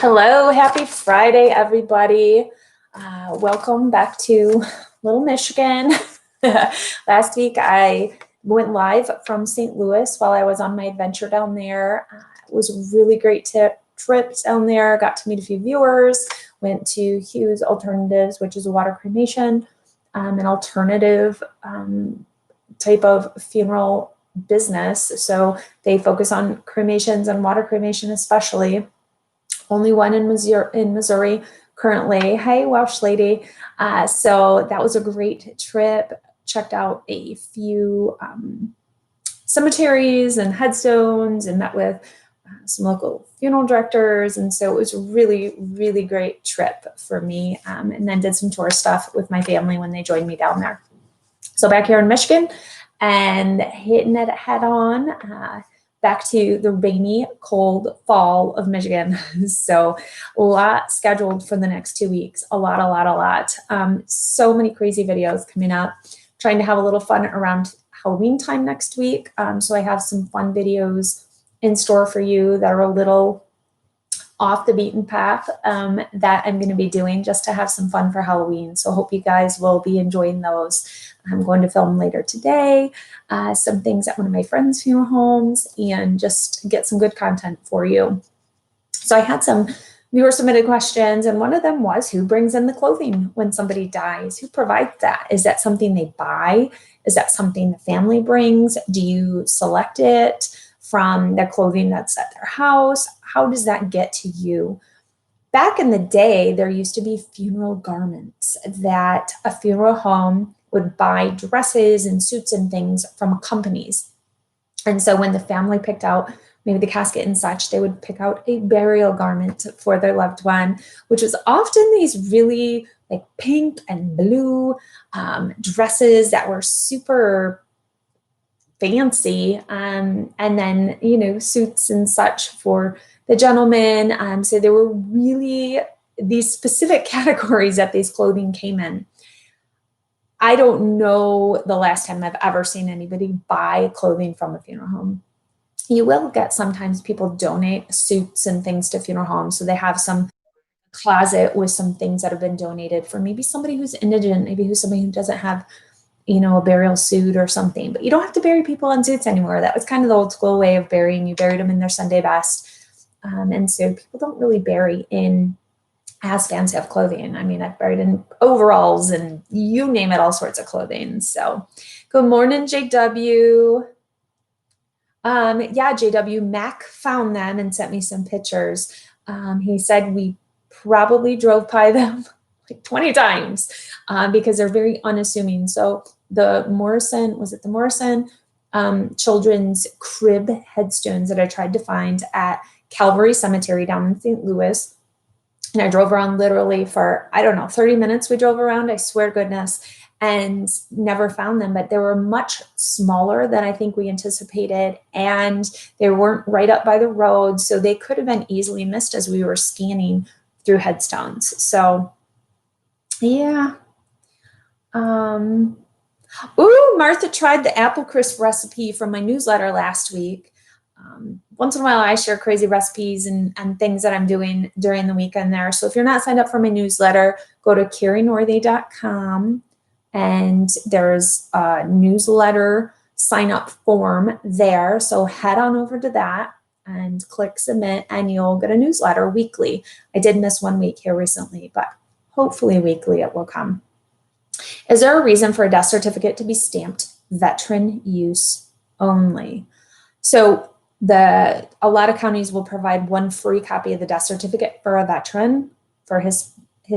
Hello, happy Friday, everybody. Welcome back to Little Michigan. Last week I went live from St. Louis while I was on my adventure down there. It was a really great trip down there. Got to meet a few viewers, went to Hughes Alternatives, which is a water cremation, an alternative type of funeral business. So they focus on cremations and water cremation especially. Only one in Missouri currently. Hey, Welsh lady. So that was a great trip. Checked out a few cemeteries and headstones and met with some local funeral directors. And so it was a really, really great trip for me. And then did some tour stuff with my family when they joined me down there. So back here in Michigan and hitting it head on. Back to the rainy, cold fall of Michigan. So a lot scheduled for the next 2 weeks. A lot. So many crazy videos coming up. Trying to have a little fun around Halloween time next week. So I have some fun videos in store for you that are a little off the beaten path that I'm going to be doing just to have some fun for Halloween. So hope you guys will be enjoying those. I'm going to film later today, some things at one of my friends' funeral homes, and just get some good content for you. So I had some viewer submitted questions, and one of them was, who brings in the clothing when somebody dies? Who provides that? Is that something they buy? Is that something the family brings? Do you select it from their clothing that's at their house? How does that get to you? Back in the day, there used to be funeral garments that a funeral home would buy dresses and suits and things from companies. And so when the family picked out maybe the casket and such, they would pick out a burial garment for their loved one, which was often these really like pink and blue dresses that were super fancy, and then, you know, suits and such for the gentlemen. So there were really these specific categories that these clothing came in. I don't know the last time I've ever seen anybody buy clothing from a funeral home. You will get sometimes people donate suits and things to funeral homes. So they have some closet with some things that have been donated for maybe somebody who's indigent, maybe who's somebody who doesn't have, you know, a burial suit or something. But you don't have to bury people in suits anymore. That was kind of the old school way of burying. You buried them in their Sunday best. And so people don't really bury in as fancy of clothing. I mean, I've buried in overalls and you name it, all sorts of clothing. So good morning, JW. Yeah, JW, Mac found them and sent me some pictures. He said we probably drove by them like 20 times because they're very unassuming. So the Morrison, was it the Morrison children's crib headstones that I tried to find at Calvary Cemetery down in St. Louis. And I drove around literally for, I don't know, 30 minutes we drove around, I swear to goodness, and never found them. But they were much smaller than I think we anticipated. And they weren't right up by the road. So they could have been easily missed as we were scanning through headstones. So yeah. Ooh, Martha tried the apple crisp recipe from my newsletter last week. Once in a while, I share crazy recipes and things that I'm doing during the weekend there. So if you're not signed up for my newsletter, go to karinorthey.com and there's a newsletter sign up form there. So head on over to that and click submit and you'll get a newsletter weekly. I did miss 1 week here recently, but hopefully weekly it will come. Is there a reason for a death certificate to be stamped veteran use only? So a lot of counties will provide one free copy of the death certificate for a veteran, for his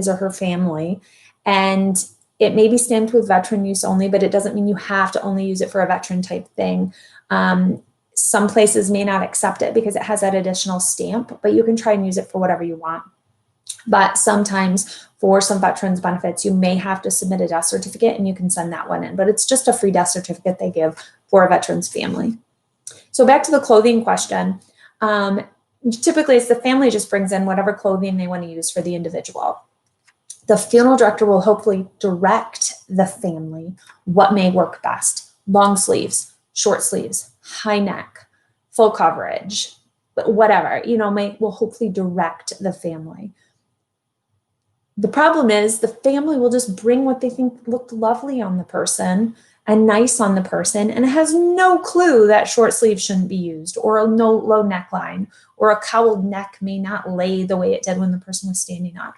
or her family. And it may be stamped with veteran use only, but it doesn't mean you have to only use it for a veteran type thing. Some places may not accept it because it has that additional stamp, but you can try and use it for whatever you want. But sometimes for some veterans benefits, you may have to submit a death certificate and you can send that one in, but it's just a free death certificate they give for a veteran's family. So back to the clothing question. Typically, it's the family just brings in whatever clothing they want to use for the individual. The funeral director will hopefully direct the family what may work best. Long sleeves, short sleeves, high neck, full coverage, but whatever, will hopefully direct the family. The problem is the family will just bring what they think looked lovely on the person and nice on the person, and it has no clue that short sleeves shouldn't be used, or a no low neckline, or a cowled neck may not lay the way it did when the person was standing up.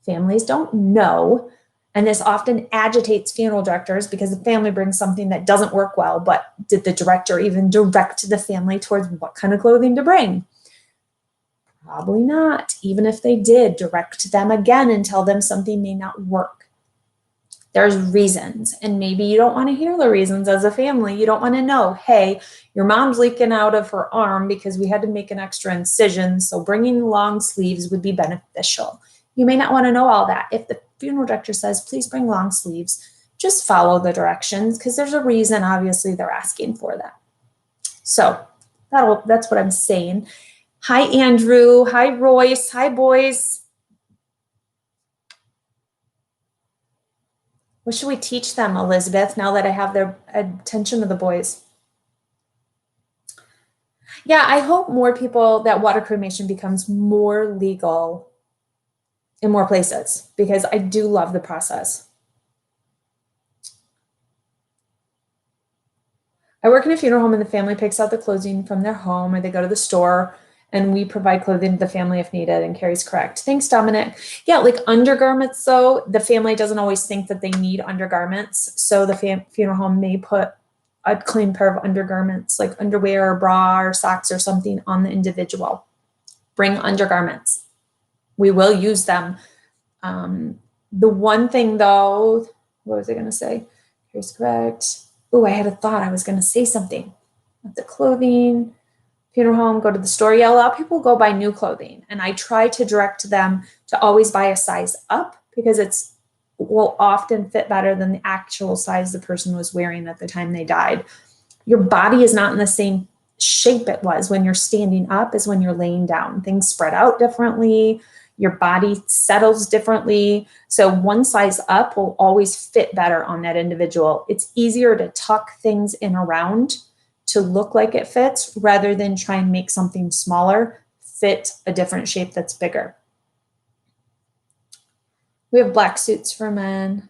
Families don't know, and this often agitates funeral directors because the family brings something that doesn't work well, but did the director even direct the family towards what kind of clothing to bring? Probably not. Even if they did, direct them again and tell them something may not work. There's reasons, and maybe you don't want to hear the reasons as a family. You don't want to know, hey, your mom's leaking out of her arm because we had to make an extra incision, so bringing long sleeves would be beneficial. You may not want to know all that. If the funeral director says, please bring long sleeves, just follow the directions, because there's a reason, obviously, they're asking for that. So that's what I'm saying. Hi, Andrew. Hi, Royce. Hi, boys. What should we teach them, Elizabeth, now that I have their attention to the boys? Yeah, I hope that water cremation becomes more legal in more places, because I do love the process. I work in a funeral home and the family picks out the clothing from their home, or they go to the store and we provide clothing to the family if needed. And Kari's correct. Thanks, Dominic. Yeah, like undergarments, though, the family doesn't always think that they need undergarments. So the funeral home may put a clean pair of undergarments, like underwear or bra or socks or something, on the individual. Bring undergarments. We will use them. The one thing, though, what was I going to say? Kari's correct. Oh, I had a thought. I was going to say something. The clothing, funeral home, go to the store. Yeah, a lot of people go buy new clothing, and I try to direct them to always buy a size up, because will often fit better than the actual size the person was wearing at the time they died. Your body is not in the same shape it was when you're standing up as when you're laying down. Things spread out differently. Your body settles differently. So one size up will always fit better on that individual. It's easier to tuck things in around to look like it fits, rather than try and make something smaller fit a different shape that's bigger. We have black suits for men.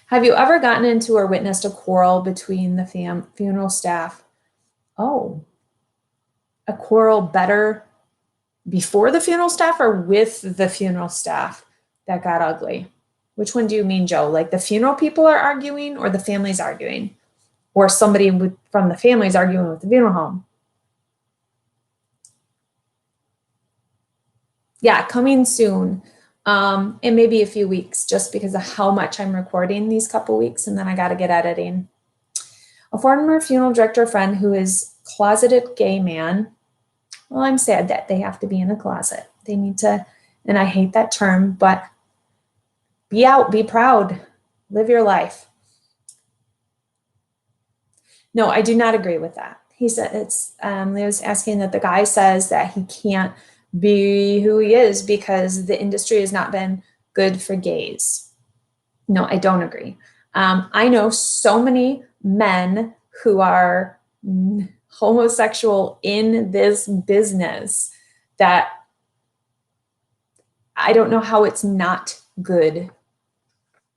Have you ever gotten into or witnessed a quarrel between the funeral staff? Oh, a quarrel better before the funeral staff or with the funeral staff that got ugly? Which one do you mean, Joe? Like the funeral people are arguing, or the family's arguing, or somebody from the family's arguing with the funeral home? Yeah, coming soon. In maybe a few weeks, just because of how much I'm recording these couple weeks, and then I got to get editing. A former funeral director friend who is closeted gay man. Well, I'm sad that they have to be in a closet. They need to, and I hate that term, but be out, be proud, live your life. No, I do not agree with that. He said Leo's asking that the guy says that he can't be who he is because the industry has not been good for gays. No, I don't agree. I know so many men who are homosexual in this business that I don't know how it's not good.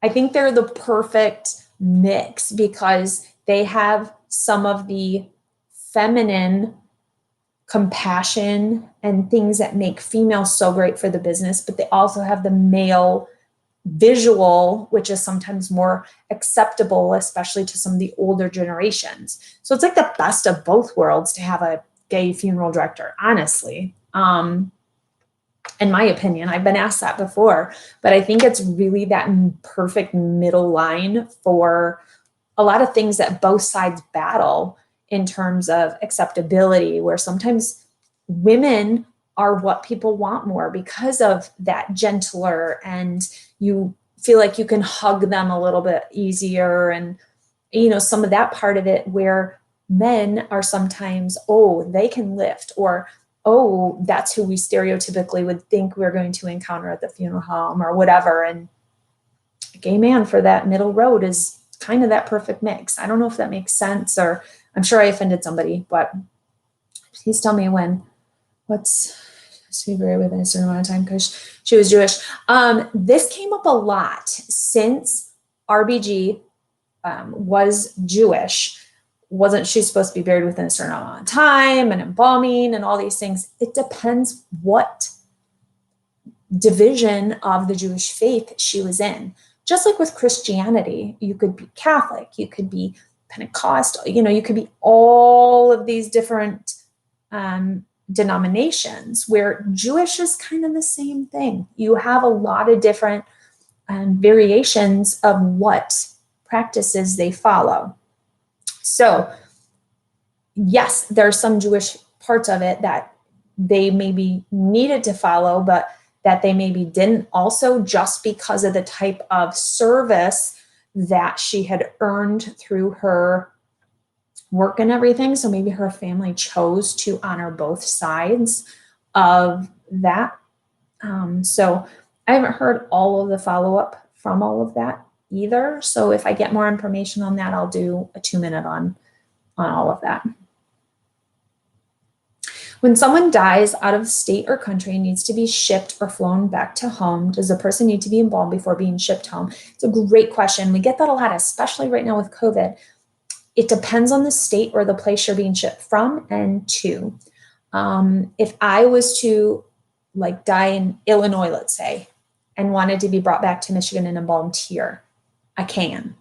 I think they're the perfect mix because they have some of the feminine compassion and things that make females so great for the business, but they also have the male visual, which is sometimes more acceptable, especially to some of the older generations. So it's like the best of both worlds to have a gay funeral director, honestly. In my opinion, I've been asked that before, but I think it's really that perfect middle line for a lot of things that both sides battle in terms of acceptability, where sometimes women are what people want more because of that gentler, and you feel like you can hug them a little bit easier. And, some of that part of it where men are sometimes, oh, they can lift, or, oh, that's who we stereotypically would think we're going to encounter at the funeral home or whatever. And a gay man for that middle road is kind of that perfect mix. I don't know if that makes sense, or I'm sure I offended somebody, but please tell me what's to be buried within a certain amount of time because she was Jewish. This came up a lot since RBG was Jewish. Wasn't she supposed to be buried within a certain amount of time and embalming and all these things? It depends what division of the Jewish faith she was in. Just like with Christianity, you could be Catholic, you could be Pentecostal, you could be all of these different denominations, where Jewish is kind of the same thing. You have a lot of different variations of what practices they follow. So yes, there's some Jewish parts of it that they maybe needed to follow, but that they maybe didn't also, just because of the type of service that she had earned through her work and everything. So maybe her family chose to honor both sides of that. So I haven't heard all of the follow-up from all of that either. So if I get more information on that, I'll do a 2-minute on all of that. When someone dies out of state or country and needs to be shipped or flown back to home, does the person need to be embalmed before being shipped home? It's a great question. We get that a lot, especially right now with COVID. It depends on the state or the place you're being shipped from and to. If I was to die in Illinois, let's say, and wanted to be brought back to Michigan and embalmed here, I can.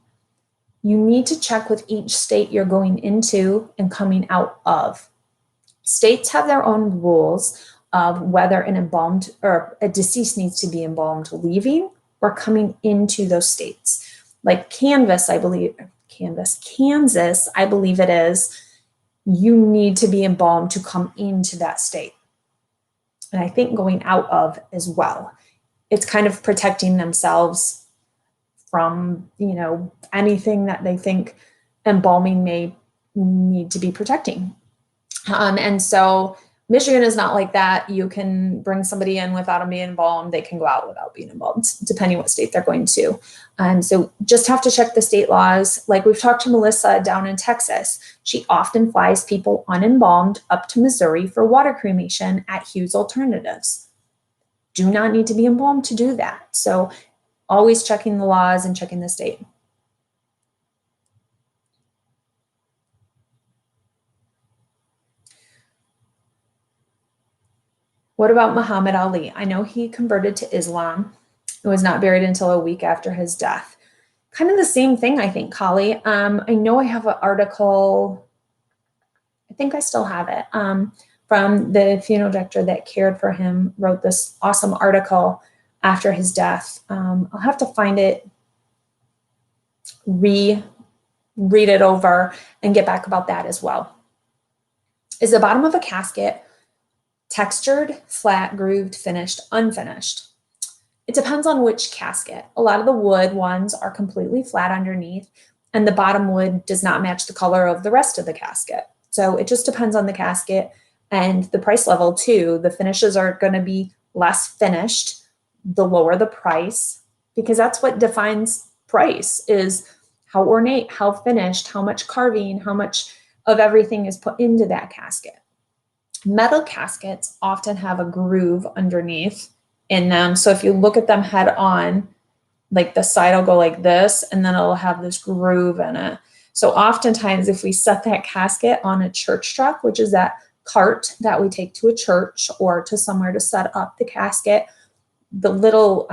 You need to check with each state you're going into and coming out of. States have their own rules of whether an embalmed or a deceased needs to be embalmed leaving or coming into those states. Like Kansas, I believe it is, you need to be embalmed to come into that state. And I think going out of as well. It's kind of protecting themselves from, anything that they think embalming may need to be protecting. And so Michigan is not like that. You can bring somebody in without them being embalmed. They can go out without being embalmed, depending what state they're going to. So just have to check the state laws. Like we've talked to Melissa down in Texas. She often flies people unembalmed up to Missouri for water cremation at Hughes Alternatives. Do not need to be embalmed to do that. So always checking the laws and checking the state. What about Muhammad Ali? I know he converted to Islam and was not buried until a week after his death. Kind of the same thing, I think, Kali. I know I have an article, I think I still have it, from the funeral director that cared for him, wrote this awesome article after his death. I'll have to find it, read it over, and get back about that as well. Is the bottom of a casket textured, flat, grooved, finished, unfinished? It depends on which casket. A lot of the wood ones are completely flat underneath, and the bottom wood does not match the color of the rest of the casket. So it just depends on the casket and the price level too. The finishes are going to be less finished, the lower the price, because that's what defines price, is how ornate, how finished, how much carving, how much of everything is put into that casket. Metal caskets often have a groove underneath in them. So if you look at them head on, like the side will go like this, and then it'll have this groove in it. So oftentimes if we set that casket on a church truck, which is that cart that we take to a church or to somewhere to set up the casket, the little,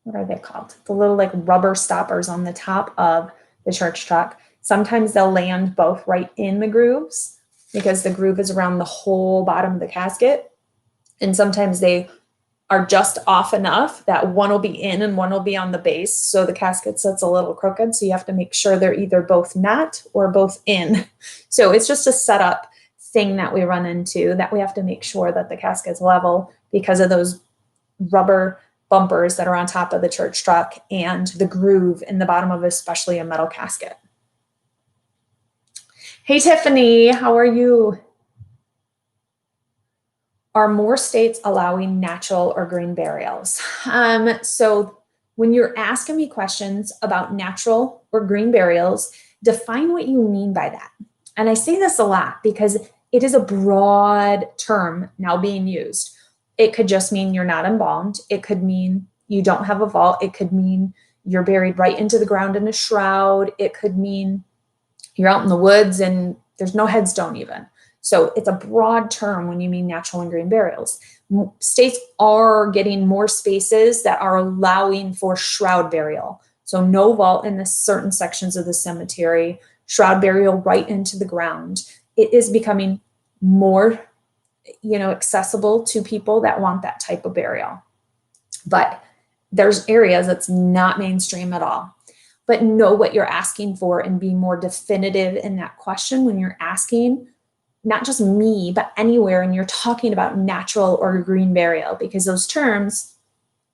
what are they called? The little like rubber stoppers on the top of the church truck. Sometimes they'll land both right in the grooves, because the groove is around the whole bottom of the casket. And sometimes they are just off enough that one will be in and one will be on the base. So the casket sits a little crooked. So you have to make sure they're either both not or both in. So it's just a setup thing that we run into, that we have to make sure that the casket's level because of those rubber bumpers that are on top of the church truck and the groove in the bottom of especially a metal casket. Hey, Tiffany, how are you? Are more states allowing natural or green burials? So when you're asking me questions about natural or green burials, Define what you mean by that. And I say this a lot because it is a broad term now being used. It could just mean you're not embalmed. It could mean you don't have a vault. It could mean you're buried right into the ground in a shroud. It could mean you're out in the woods and there's no headstone even. So it's a broad term when you mean natural and green burials. States are getting more spaces that are allowing for shroud burial. So no vault in the certain sections of the cemetery, shroud burial right into the ground. It is becoming more, accessible to people that want that type of burial. But there's areas that's not mainstream at all. But know what you're asking for and be more definitive in that question when you're asking, not just me, but anywhere, and you're talking about natural or green burial, because those terms,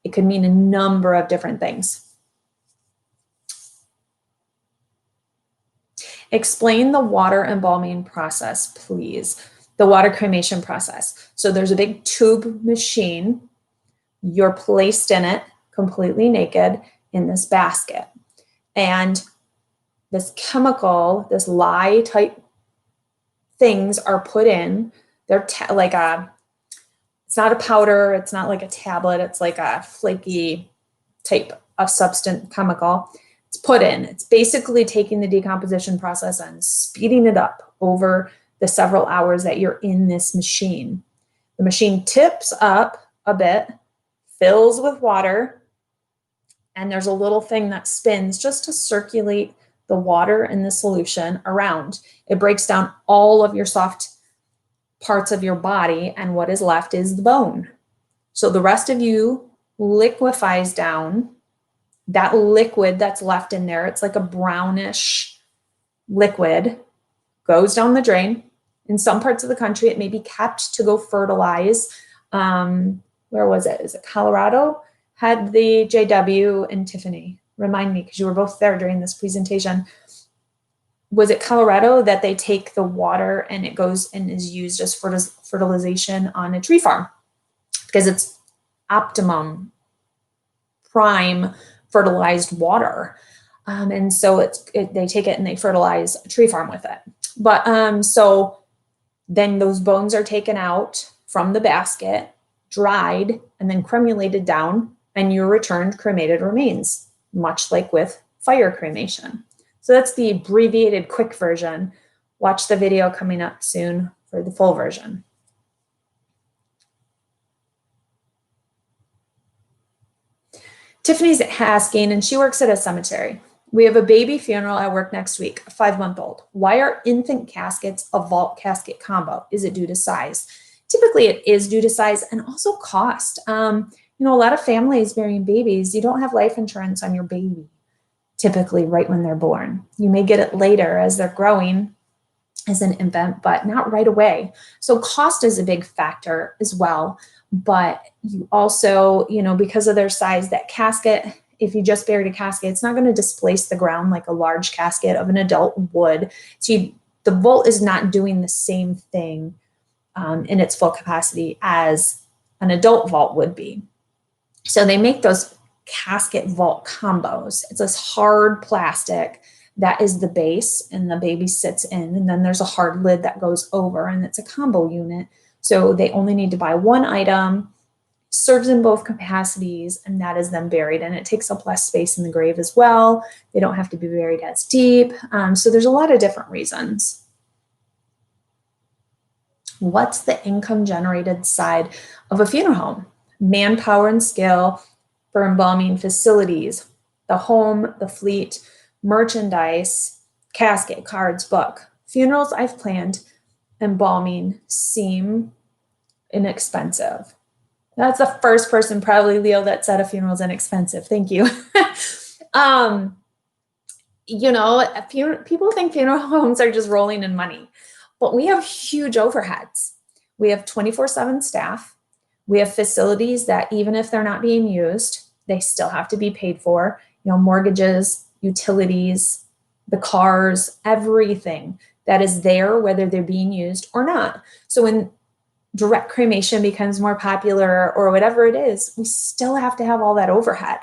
it could mean a number of different things. Explain the water embalming process, please. The water cremation process. So there's a big tube machine. You're placed in it completely naked in this basket. And this chemical, this lye type things are put in. They're it's not a powder. It's not like a tablet. It's like a flaky type of substance chemical. It's put in. It's basically taking the decomposition process and speeding it up over the several hours that you're in this machine. The machine tips up a bit, fills with water, and there's a little thing that spins just to circulate the water in the solution around. It breaks down all of your soft parts of your body, and what is left is the bone. So the rest of you liquefies down. That liquid that's left in there, it's like a brownish liquid, goes down the drain. In some parts of the country, it may be kept to go fertilize. Where was it? Is it Colorado? Had the JW and Tiffany, remind me, because you were both there during this presentation. Was it Colorado that they take the water and it goes and is used as fertilization on a tree farm? Because it's optimum, prime fertilized water. And so they take it and they fertilize a tree farm with it. But so then those bones are taken out from the basket, dried, and then cremulated down, and you're returned cremated remains, much like with fire cremation. So that's the abbreviated quick version. Watch the video coming up soon for the full version. Tiffany's asking, and she works at a cemetery. We have a baby funeral at work next week, a 5-month-old. Why are infant caskets a vault casket combo? Is it due to size? Typically it is due to size and also cost. A lot of families burying babies, you don't have life insurance on your baby, typically right when they're born. You may get it later as they're growing as an infant, but not right away. So cost is a big factor as well. But you also, because of their size, that casket, if you just buried a casket, it's not going to displace the ground like a large casket of an adult would. So the vault is not doing the same thing in its full capacity as an adult vault would be. So they make those casket vault combos. It's this hard plastic that is the base and the baby sits in, and then there's a hard lid that goes over, and it's a combo unit. So they only need to buy one item, serves in both capacities, and that is then buried, and it takes up less space in the grave as well. They don't have to be buried as deep. So there's a lot of different reasons. What's the income generated side of a funeral home? Manpower and skill for embalming facilities, the home, the fleet, merchandise, casket, cards, book. Funerals I've planned, embalming seem inexpensive. That's the first person, probably Leo, that said a funeral is inexpensive. Thank you. People think funeral homes are just rolling in money, but we have huge overheads. We have 24/7 staff. We have facilities that even if they're not being used, they still have to be paid for, mortgages, utilities, the cars, everything that is there, whether they're being used or not. So when direct cremation becomes more popular or whatever it is, we still have to have all that overhead.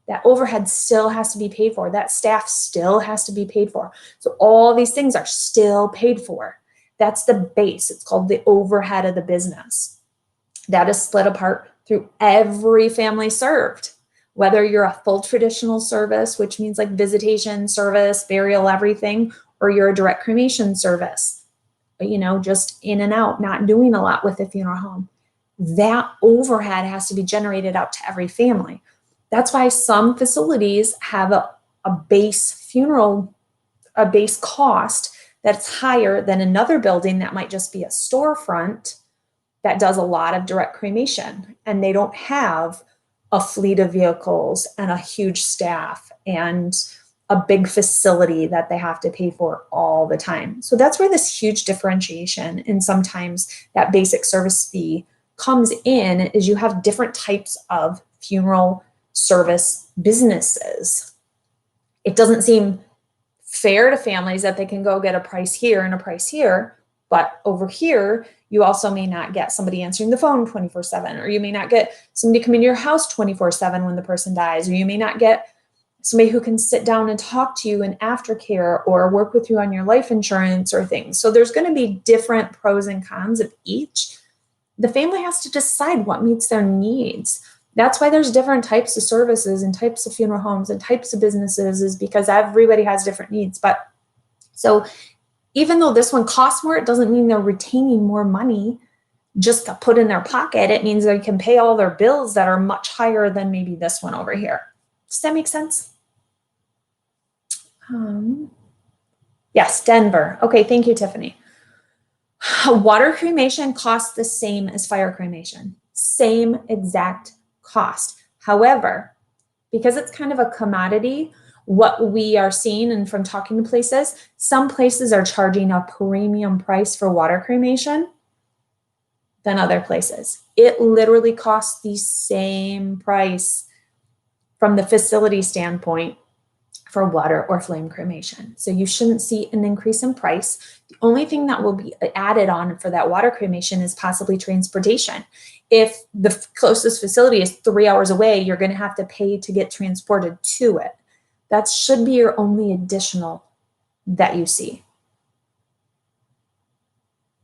That overhead still has to be paid for. That staff still has to be paid for. So all these things are still paid for. That's the base. It's called the overhead of the business. That is split apart through every family served. Whether you're a full traditional service, which means like visitation, service, burial, everything, or you're a direct cremation service, just in and out, not doing a lot with the funeral home. That overhead has to be generated out to every family. That's why some facilities have a base cost that's higher than another building that might just be a storefront that does a lot of direct cremation, and they don't have a fleet of vehicles and a huge staff and a big facility that they have to pay for all the time. So that's where this huge differentiation, and sometimes that basic service fee comes in, is you have different types of funeral service businesses. It doesn't seem fair to families that they can go get a price here and a price here, but over here, you also may not get somebody answering the phone 24/7, or you may not get somebody come into your house 24/7 when the person dies, or you may not get somebody who can sit down and talk to you in aftercare or work with you on your life insurance or things. So there's going to be different pros and cons of each. The family has to decide what meets their needs. That's why there's different types of services and types of funeral homes and types of businesses, is because everybody has different needs. But so even though this one costs more, it doesn't mean they're retaining more money just to put in their pocket. It means they can pay all their bills that are much higher than maybe this one over here. Does that make sense? Yes, Denver. Okay, thank you, Tiffany. Water cremation costs the same as fire cremation. Same exact cost. However, because it's kind of a commodity, what we are seeing, and from talking to places, some places are charging a premium price for water cremation than other places. It literally costs the same price from the facility standpoint for water or flame cremation. So you shouldn't see an increase in price. The only thing that will be added on for that water cremation is possibly transportation. If the closest facility is 3 hours away, you're going to have to pay to get transported to it. That should be your only additional that you see.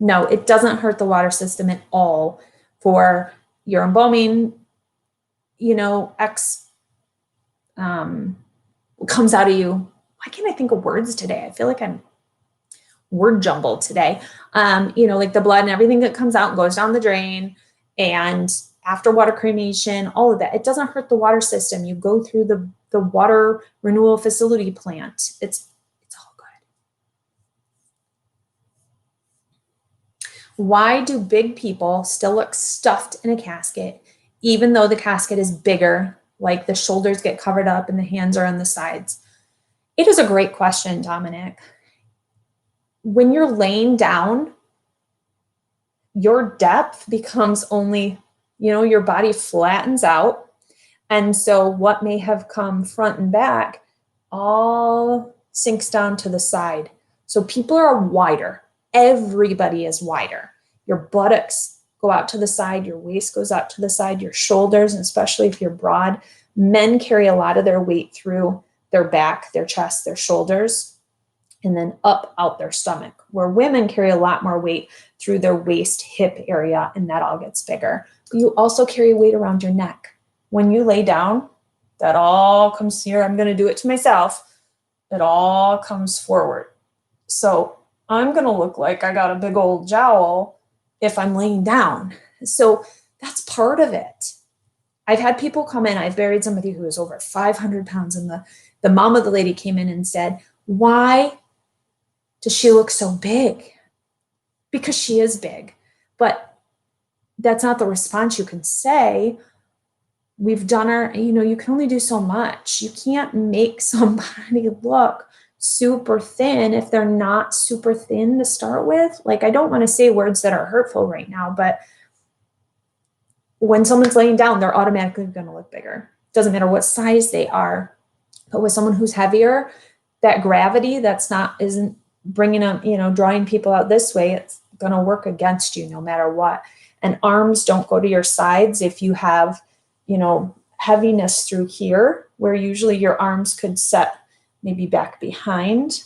No, it doesn't hurt the water system at all for your embalming, comes out of you. Why can't I think of words today? I feel like I'm word jumbled today. Like the blood and everything that comes out and goes down the drain, and after water cremation, all of that. It doesn't hurt the water system. You go through the water renewal facility plant. It's all good. Why do big people still look stuffed in a casket, even though the casket is bigger? Like the shoulders get covered up and the hands are on the sides. It is a great question, Dominic. When you're laying down, your depth becomes only, your body flattens out. And so what may have come front and back all sinks down to the side. So people are wider. Everybody is wider. Your buttocks go out to the side, your waist goes out to the side, your shoulders, and especially if you're broad. Men carry a lot of their weight through their back, their chest, their shoulders, and then up out their stomach, where women carry a lot more weight through their waist, hip area, and that all gets bigger. You also carry weight around your neck. When you lay down, that all comes here. I'm going to do it to myself. It all comes forward. So I'm going to look like I got a big old jowl if I'm laying down. So that's part of it. I've had people come in. I've buried somebody who was over 500 pounds, and the mom of the lady came in and said, "Why does she look so big?" Because she is big. But that's not the response you can say. We've done you can only do so much. You can't make somebody look super thin if they're not super thin to start with. Like, I don't want to say words that are hurtful right now, but when someone's laying down, they're automatically going to look bigger. Doesn't matter what size they are. But with someone who's heavier, that gravity isn't bringing them, drawing people out this way. It's going to work against you no matter what. And arms don't go to your sides if you have, heaviness through here. where usually your arms could set maybe back behind,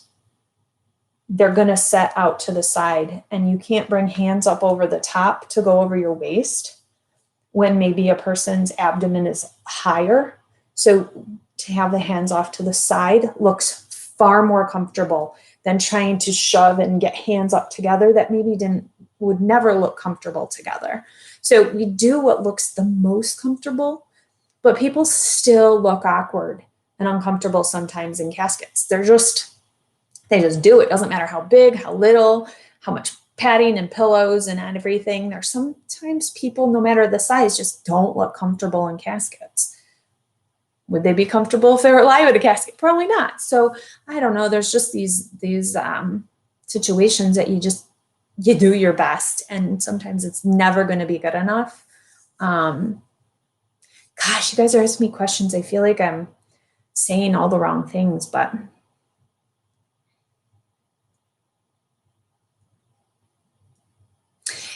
they're going to set out to the side, and you can't bring hands up over the top to go over your waist when maybe a person's abdomen is higher. So to have the hands off to the side looks far more comfortable than trying to shove and get hands up together that maybe would never look comfortable together. So we do what looks the most comfortable, but people still look awkward and uncomfortable sometimes in caskets. They just do it. Doesn't matter how big, how little, how much padding and pillows and everything. There's sometimes people, no matter the size, just don't look comfortable in caskets. Would they be comfortable if they were alive in a casket? Probably not. So I don't know. There's just these situations that you do your best, and sometimes it's never going to be good enough. Gosh, you guys are asking me questions. I feel like I'm saying all the wrong things, but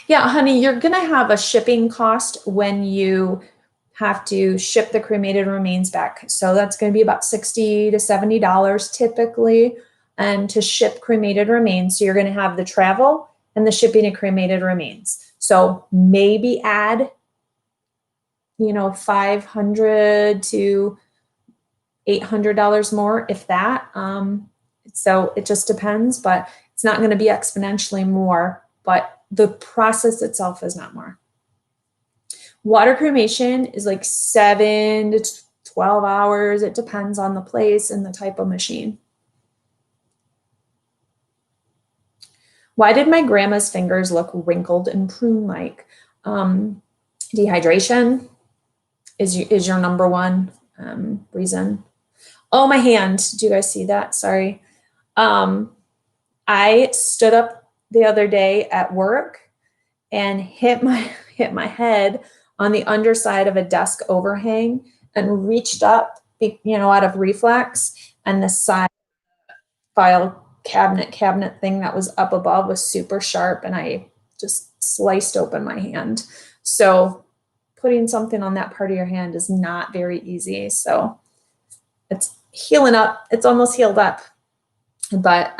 yeah, honey, you're going to have a shipping cost when you have to ship the cremated remains back. So that's going to be about $60 to $70 typically, and to ship cremated remains. So you're going to have the travel and the shipping of cremated remains. So maybe add, $500 to $800 more, if that. So it just depends, but it's not going to be exponentially more, but the process itself is not more. Water cremation is like 7 to 12 hours. It depends on the place and the type of machine. Why did my grandma's fingers look wrinkled and prune-like? Dehydration is your number one reason. Oh, my hand. Do you guys see that? Sorry. I stood up the other day at work and hit my head on the underside of a desk overhang and reached up, out of reflex, and the side file cabinet thing that was up above was super sharp, and I just sliced open my hand. So putting something on that part of your hand is not very easy. So it's healing up. It's almost healed up. But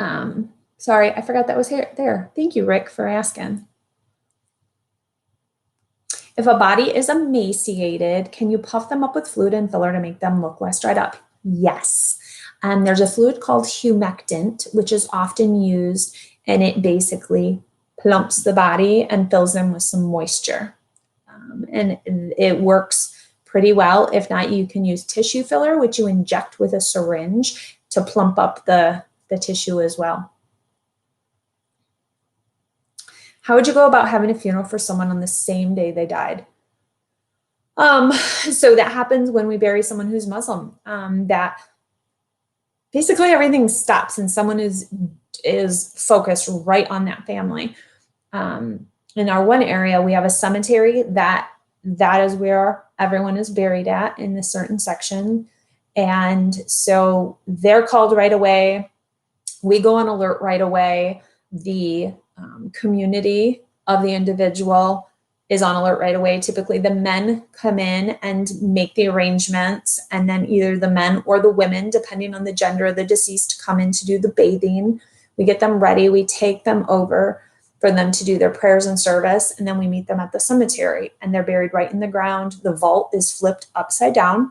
sorry, I forgot that was there. Thank you, Rick, for asking. If a body is emaciated, can you puff them up with fluid and filler to make them look less dried up? Yes. There's a fluid called humectant, which is often used, and it basically plumps the body and fills them with some moisture. And it works pretty well. If not, you can use tissue filler, which you inject with a syringe to plump up the tissue as well. How would you go about having a funeral for someone on the same day they died? So that happens when we bury someone who's Muslim. That basically everything stops and someone is focused right on that family. In our one area, we have a cemetery that is where everyone is buried at in a certain section. And so they're called right away. We go on alert right away. The community of the individual is on alert right away. Typically the men come in and make the arrangements, and then either the men or the women, depending on the gender of the deceased, come in to do the bathing. We get them ready. We take them over for them to do their prayers and service, and then we meet them at the cemetery, and they're buried right in the ground. The vault is flipped upside down.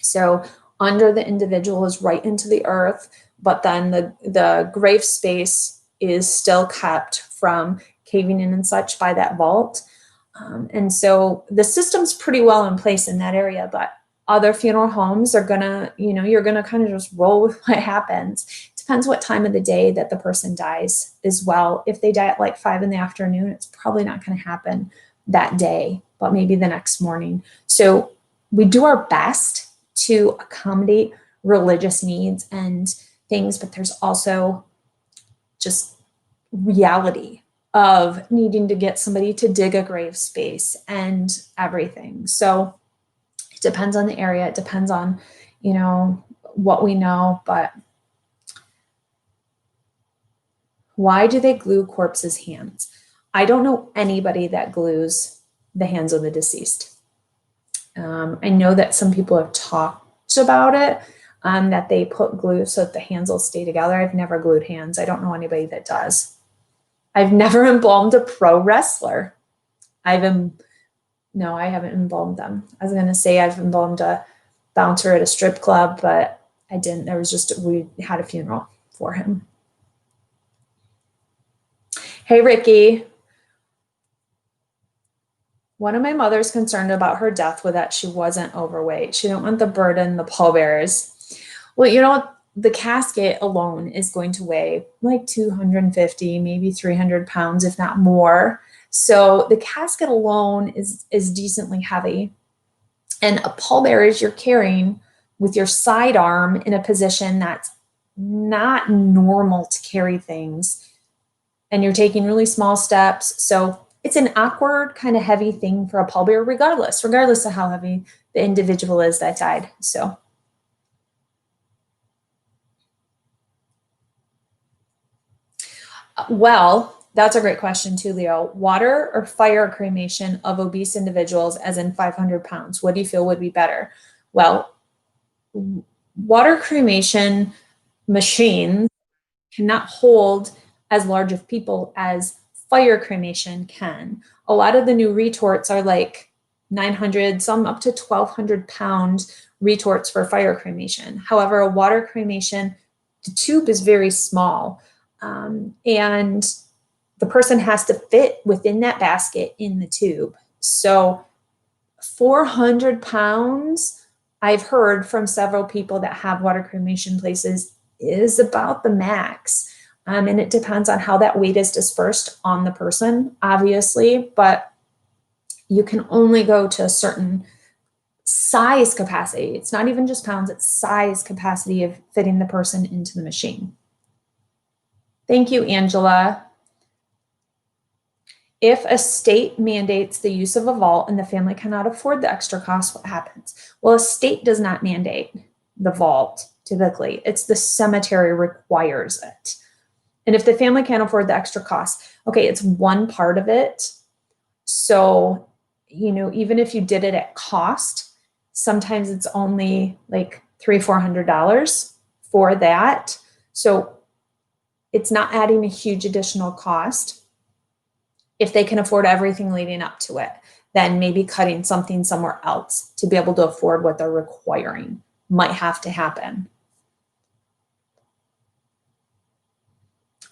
So under the individual is right into the earth, but then the grave space is still kept from caving in and such by that vault. And so the system's pretty well in place in that area, but other funeral homes are gonna, you're gonna kind of just roll with what happens. It depends what time of the day that the person dies as well. If they die at like 5 PM, it's probably not gonna happen that day, but maybe the next morning. So we do our best to accommodate religious needs and things, but there's also just reality of needing to get somebody to dig a grave space and everything. So it depends on the area. It depends on, what we know, but why do they glue corpses' hands? I don't know anybody that glues the hands of the deceased. I know that some people have talked about it, that they put glue so that the hands will stay together. I've never glued hands. I don't know anybody that does. I've never embalmed a pro wrestler. No, I haven't embalmed them. I was going to say I've embalmed a bouncer at a strip club, but I didn't. We had a funeral for him. Hey, Ricky. One of my mother's concerned about her death was that she wasn't overweight. She didn't want the burden, the pallbearers. Well, you know, the casket alone is going to weigh like 250, maybe 300 pounds, if not more. So the casket alone is decently heavy. And a pallbearers you're carrying with your sidearm in a position that's not normal to carry things. And you're taking really small steps. So it's an awkward kind of heavy thing for a pallbearer, regardless of how heavy the individual is that died. So. Well, that's a great question too, Leo. Water or fire cremation of obese individuals, as in 500 pounds, what do you feel would be better? Well, water cremation machines cannot hold as large of people as fire cremation can. A lot of the new retorts are like 900, some up to 1,200 pound retorts for fire cremation. However, a water cremation, the tube is very small. And the person has to fit within that basket in the tube. So 400 pounds, I've heard from several people that have water cremation places, is about the max. And it depends on how that weight is dispersed on the person, obviously, but you can only go to a certain size capacity. It's not even just pounds, it's size capacity of fitting the person into the machine. Thank you, Angela. If a state mandates the use of a vault and the family cannot afford the extra cost, what happens? Well, a state does not mandate the vault, typically. It's the cemetery requires it. And if the family can't afford the extra cost, okay, it's one part of it. So, you know, even if you did it at cost, sometimes it's only like $300-400 for that. So it's not adding a huge additional cost. If they can afford everything leading up to it, then maybe cutting something somewhere else to be able to afford what they're requiring might have to happen.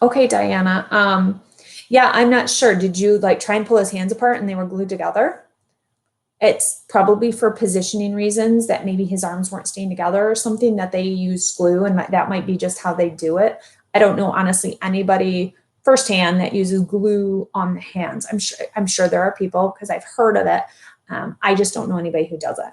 Okay, Diana. Yeah, I'm not sure. Did you like try and pull his hands apart and they were glued together? It's probably for positioning reasons that maybe his arms weren't staying together or something, that they use glue, and that might be just how they do it. I don't know, honestly, anybody firsthand that uses glue on the hands. I'm sure there are people because I've heard of it. I just don't know anybody who does it.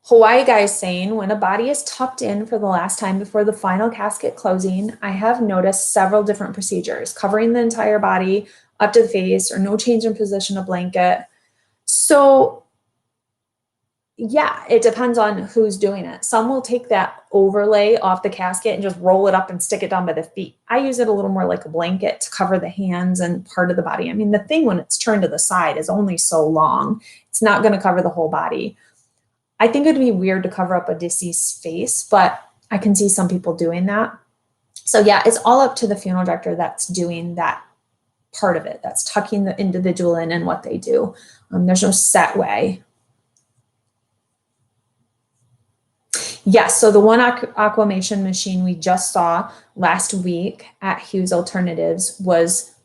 Hawaii guy saying, when a body is tucked in for the last time before the final casket closing, I have noticed several different procedures, covering the entire body up to the face or no change in position of blanket. So yeah, it depends on who's doing it. Some will take that overlay off the casket and just roll it up and stick it down by the feet. I use it a little more like a blanket to cover the hands and part of the body. I mean, the thing when it's turned to the side is only so long. It's not going to cover the whole body. I think it'd be weird to cover up a deceased face, but I can see some people doing that. So yeah, it's all up to the funeral director that's doing that part of it, that's tucking the individual in and what they do. There's no set way. Yes, so the one aquamation machine we just saw last week at Hughes Alternatives was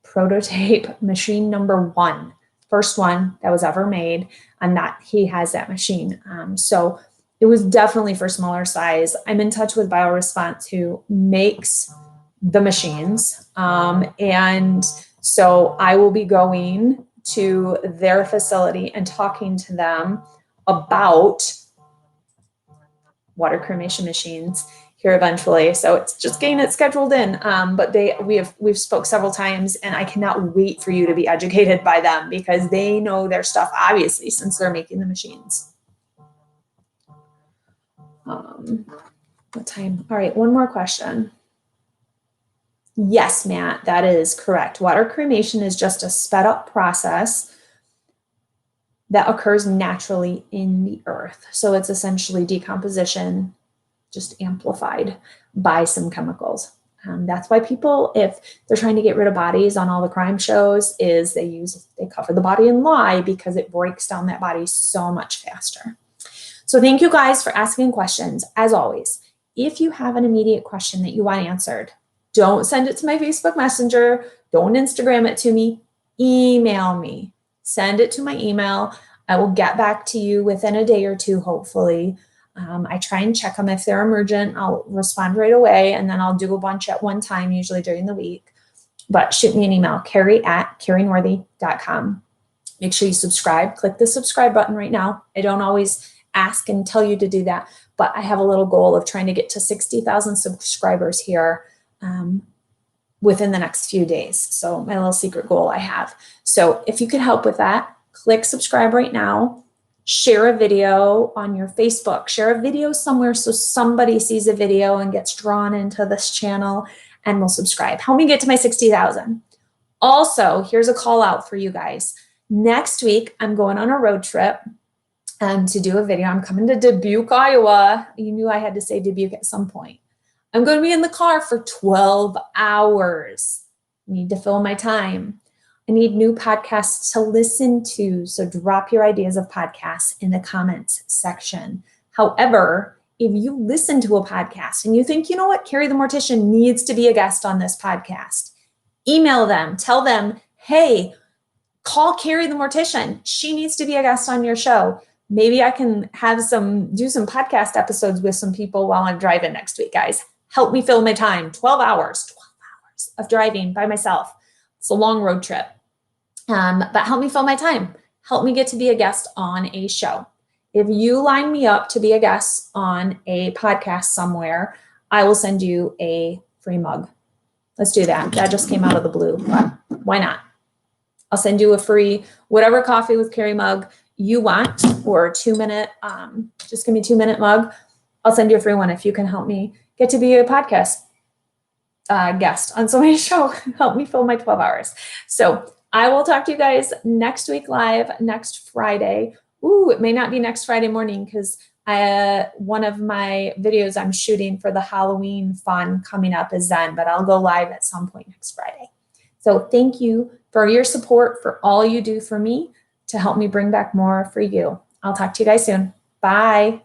prototype machine number 1. First one that was ever made, and that he has that machine. So it was definitely for smaller size. I'm in touch with BioResponse, who makes the machines. And so I will be going to their facility and talking to them about water cremation machines here eventually. So it's just getting it scheduled in. But we've spoke several times, and I cannot wait for you to be educated by them because they know their stuff, obviously, since they're making the machines. What time? All right, one more question. Yes, Matt, that is correct. Water cremation is just a sped up process that occurs naturally in the earth. So it's essentially decomposition, just amplified by some chemicals. That's why people, if they're trying to get rid of bodies on all the crime shows, is they cover the body in lye because it breaks down that body so much faster. So thank you guys for asking questions. As always, if you have an immediate question that you want answered, don't send it to my Facebook Messenger. Don't Instagram it to me. Email me. Send it to my email. I will get back to you within a day or two, hopefully. I try and check them. If they're emergent, I'll respond right away, and then I'll do a bunch at one time, usually during the week. But shoot me an email, Kari@KariNorthey.com. Make sure you subscribe. Click the subscribe button right now. I don't always ask and tell you to do that, but I have a little goal of trying to get to 60,000 subscribers here within the next few days. So my little secret goal I have. So if you could help with that, click subscribe right now. Share a video on your Facebook. Share a video somewhere so somebody sees a video and gets drawn into this channel and will subscribe. Help me get to my 60,000. Also, here's a call out for you guys. Next week, I'm going on a road trip to do a video. I'm coming to Dubuque, Iowa. You knew I had to say Dubuque at some point. I'm going to be in the car for 12 hours. I need to fill my time. I need new podcasts to listen to. So drop your ideas of podcasts in the comments section. However, if you listen to a podcast and you think, you know what, Kari the Mortician needs to be a guest on this podcast, email them, tell them, hey, call Kari the Mortician. She needs to be a guest on your show. Maybe I can do some podcast episodes with some people while I'm driving next week, guys. Help me fill my time. 12 hours of driving by myself. It's a long road trip. But help me fill my time. Help me get to be a guest on a show. If you line me up to be a guest on a podcast somewhere, I will send you a free mug. Let's do that. That just came out of the blue, but why not? I'll send you a free whatever coffee with Kari mug you want, or a 2-minute, just give me a 2-minute mug. I'll send you a free one if you can help me get to be a podcast guest on somebody's show. Help me fill my 12 hours. So I will talk to you guys next week live, next Friday. Ooh, it may not be next Friday morning because one of my videos I'm shooting for the Halloween fun coming up is then, but I'll go live at some point next Friday. So thank you for your support, for all you do for me to help me bring back more for you. I'll talk to you guys soon. Bye.